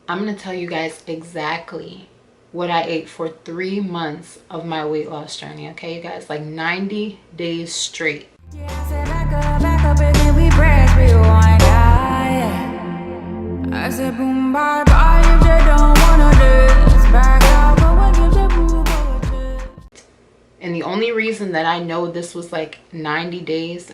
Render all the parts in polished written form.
I'm gonna tell you guys exactly what I ate for 3 months of my weight loss journey. Okay, you guys, like 90 days straight. Back up and then we press rewind. I said boom, bye bye. If they don't wanna dance, back out, go and give the proof. And the only reason that I know this was like 90 days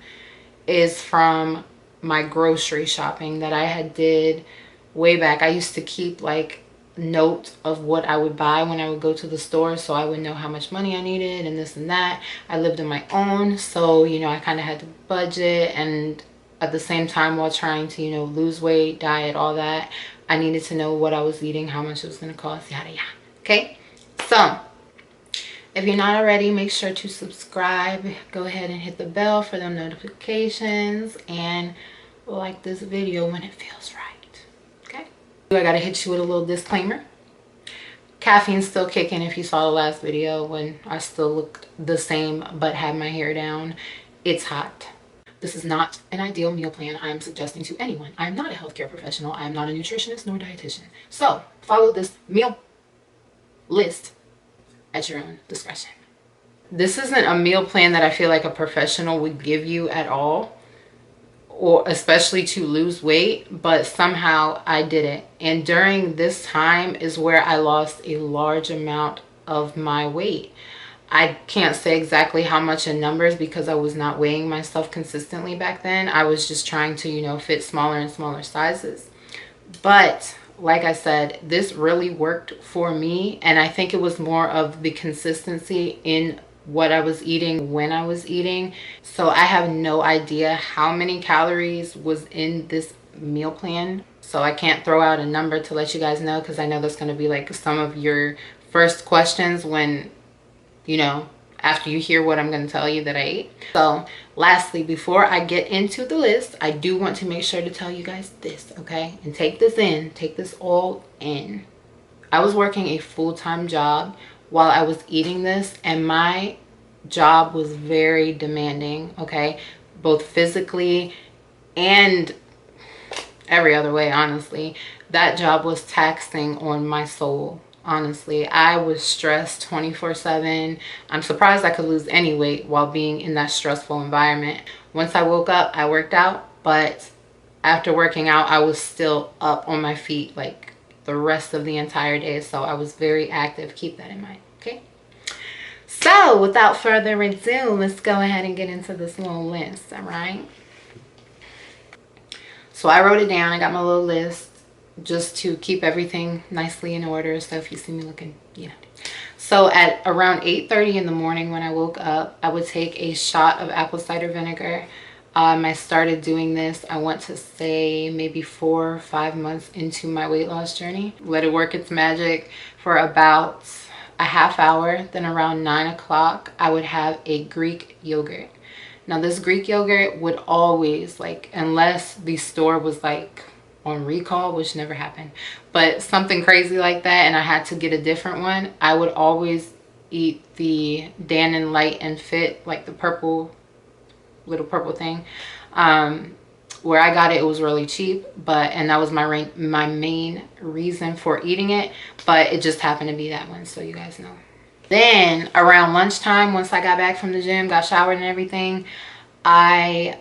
is from my grocery shopping that I had did way back. I used to keep like notes of what I would buy when I would go to the store, so I would know how much money I needed and this and that. I lived on my own, so you know, I kind of had to budget, and at the same time, while trying to, you know, lose weight, diet, all that, I needed to know what I was eating, how much it was going to cost, yada yada. Okay, so if you're not already, make sure to subscribe. Go ahead and hit the bell for the notifications, and like this video when it feels right. Okay, I gotta hit you with a little disclaimer. Caffeine's still kicking. If you saw the last video when I still looked the same but had my hair down, it's hot. This is not an ideal meal plan I am suggesting to anyone. I am not a healthcare professional. I am not a nutritionist nor dietitian. So follow this meal list at your own discretion. This isn't a meal plan that I feel like a professional would give you at all, or especially to lose weight, but somehow I did it. And during this time is where I lost a large amount of my weight. I can't say exactly how much in numbers because I was not weighing myself consistently back then. I was just trying to, you know, fit smaller and smaller sizes. But like I said, this really worked for me, and I think it was more of the consistency in what I was eating when I was eating. So I have no idea how many calories was in this meal plan, so I can't throw out a number to let you guys know, because I know that's going to be like some of your first questions when, you know, after you hear what I'm going to tell you that I ate. So lastly, before I get into the list, I do want to make sure to tell you guys this, okay? And take this in, take this all in. I was working a full-time job while I was eating this, and my job was very demanding, okay? Both physically and every other way, honestly. That job was taxing on my soul. Honestly, I was stressed 24/7. I'm surprised I could lose any weight while being in that stressful environment. Once I woke up, I worked out, but after working out, I was still up on my feet like the rest of the entire day. So I was very active. Keep that in mind, okay? So without further ado, let's go ahead and get into this little list, all right? So I wrote it down. I got my little list just to keep everything nicely in order. So if you see me looking, you know. So at around 8:30 in the morning when I woke up, I would take a shot of apple cider vinegar. I started doing this, I want to say maybe 4 or 5 months into my weight loss journey. Let it work its magic for about a half hour. Then around 9 o'clock, I would have a Greek yogurt. Now this Greek yogurt would always, like, unless the store was like on recall, which never happened, but something crazy like that, and I had to get a different one, I would always eat the Dannon Light and Fit, like the purple, little purple thing. Where I got it, it was really cheap, and that was my main reason for eating it, but it just happened to be that one, so you guys know. Then around lunchtime, once I got back from the gym, got showered and everything, I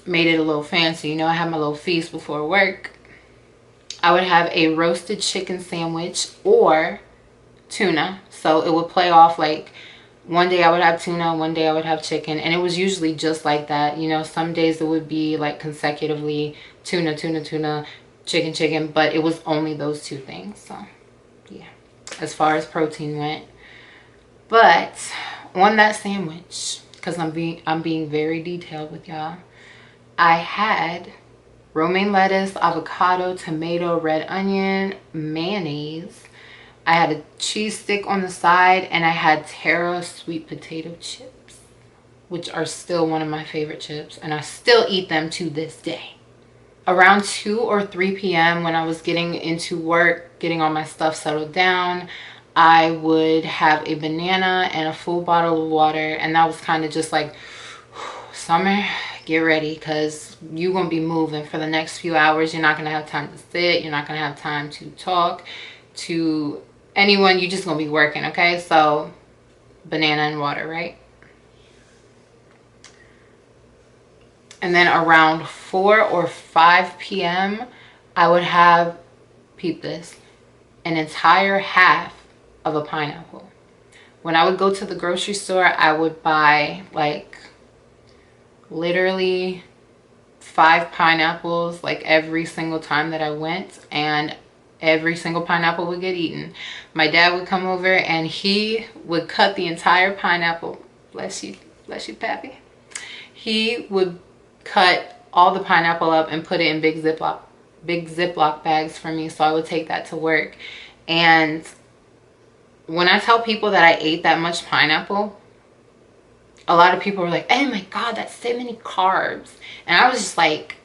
made it a little fancy. You know, I had my little feast before work. I would have a roasted chicken sandwich or tuna. So it would play off, like one day I would have tuna, one day I would have chicken, and it was usually just like that. You know, some days it would be like consecutively tuna, tuna, tuna, chicken, chicken, but it was only those two things. So yeah, as far as protein went. But on that sandwich, because I'm being very detailed with y'all, I had romaine lettuce, avocado, tomato, red onion, mayonnaise. I had a cheese stick on the side, and I had Terra sweet potato chips, which are still one of my favorite chips, and I still eat them to this day. Around 2 or 3 p.m. when I was getting into work, getting all my stuff settled down, I would have a banana and a full bottle of water, and that was kind of just like, summer, get ready, because you're gonna be moving for the next few hours. You're not gonna have time to sit, you're not gonna have time to talk to anyone, you're just gonna be working. Okay, so banana and water, right? And then around 4 or 5 p.m. I would have, peep this, an entire half of a pineapple. When I would go to the grocery store, I would buy like literally 5 pineapples like every single time that I went, and every single pineapple would get eaten. My dad would come over and he would cut the entire pineapple. Bless you, Pappy. He would cut all the pineapple up and put it in big Ziploc bags for me, so I would take that to work. And when I tell people that I ate that much pineapple, a lot of people were like, oh my god, that's so many carbs. And I was just like,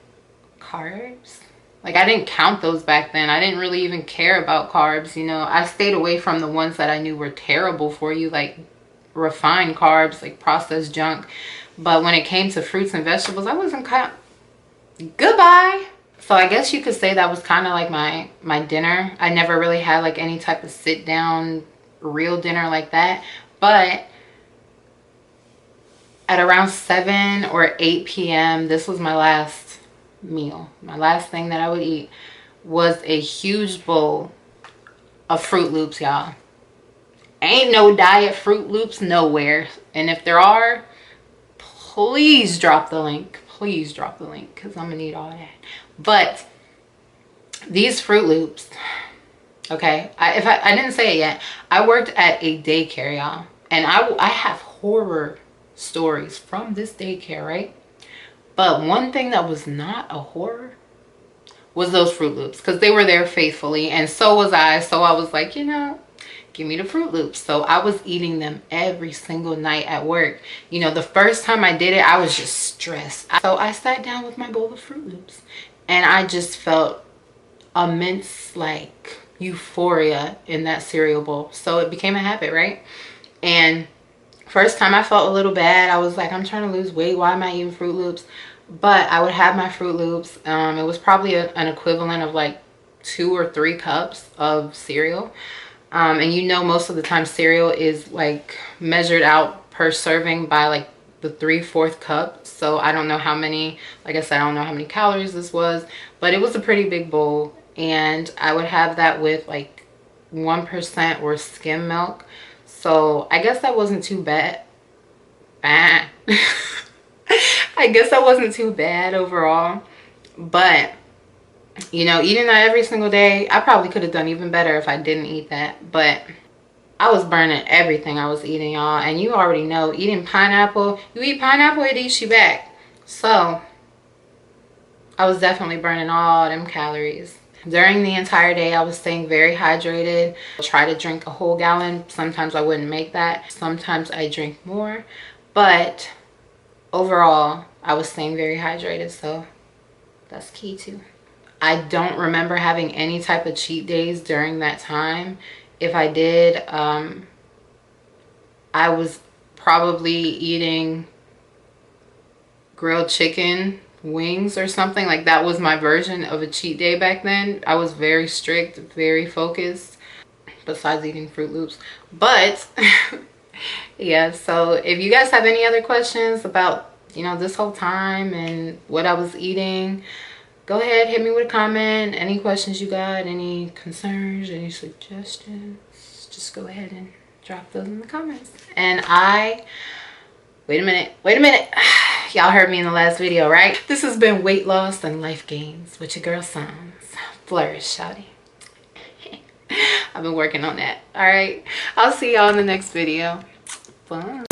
carbs? Like, I didn't count those back then. I didn't really even care about carbs, you know. I stayed away from the ones that I knew were terrible for you, like refined carbs, like processed junk. But when it came to fruits and vegetables, I wasn't goodbye. So I guess you could say that was kind of like my dinner. I never really had like any type of sit down real dinner like that. But at around 7 or 8 p.m, this was my last meal. My last thing that I would eat was a huge bowl of Fruit Loops, y'all. Ain't no diet Fruit Loops nowhere. And if there are, please drop the link. Please drop the link, because I'm gonna need all that. But these Fruit Loops, okay, I didn't say it yet, I worked at a daycare, y'all, and I have horror stories from this daycare, right? But one thing that was not a horror was those Fruit Loops, because they were there faithfully, and so was I. So I was like, you know, give me the Fruit Loops. So I was eating them every single night at work. You know, the first time I did it, I was just stressed. So I sat down with my bowl of Fruit Loops, and I just felt immense like euphoria in that cereal bowl. So it became a habit, right? And first time I felt a little bad. I was like, I'm trying to lose weight, why am I eating Fruit Loops? But I would have my Fruit Loops. It was probably an equivalent of like 2 or 3 cups of cereal. And you know, most of the time cereal is like measured out per serving by like the 3/4 cup. So I don't know how many, like I said, I don't know how many calories this was, but it was a pretty big bowl. And I would have that with like 1% or skim milk. So I guess that wasn't too bad. I guess that wasn't too bad overall. But you know, eating that every single day, I probably could have done even better if I didn't eat that. But I was burning everything I was eating, y'all. And you already know, eating pineapple, you eat pineapple, it eats you back. So I was definitely burning all them calories. During the entire day, I was staying very hydrated. I try to drink a whole gallon. Sometimes I wouldn't make that. Sometimes I drink more. But overall, I was staying very hydrated. So that's key too. I don't remember having any type of cheat days during that time. If I did, I was probably eating grilled chicken wings or something. Like, that was my version of a cheat day back then. I was very strict, very focused, besides eating Fruit Loops. But yeah, so if you guys have any other questions about, you know, this whole time and what I was eating, go ahead, hit me with a comment. Any questions you got, any concerns, any suggestions, just go ahead and drop those in the comments. And wait a minute. Y'all heard me in the last video, right? This has been Weight Loss and Life Gains with your girl Psalms. Flourish, shawty. I've been working on that. All right, I'll see y'all in the next video. Bye.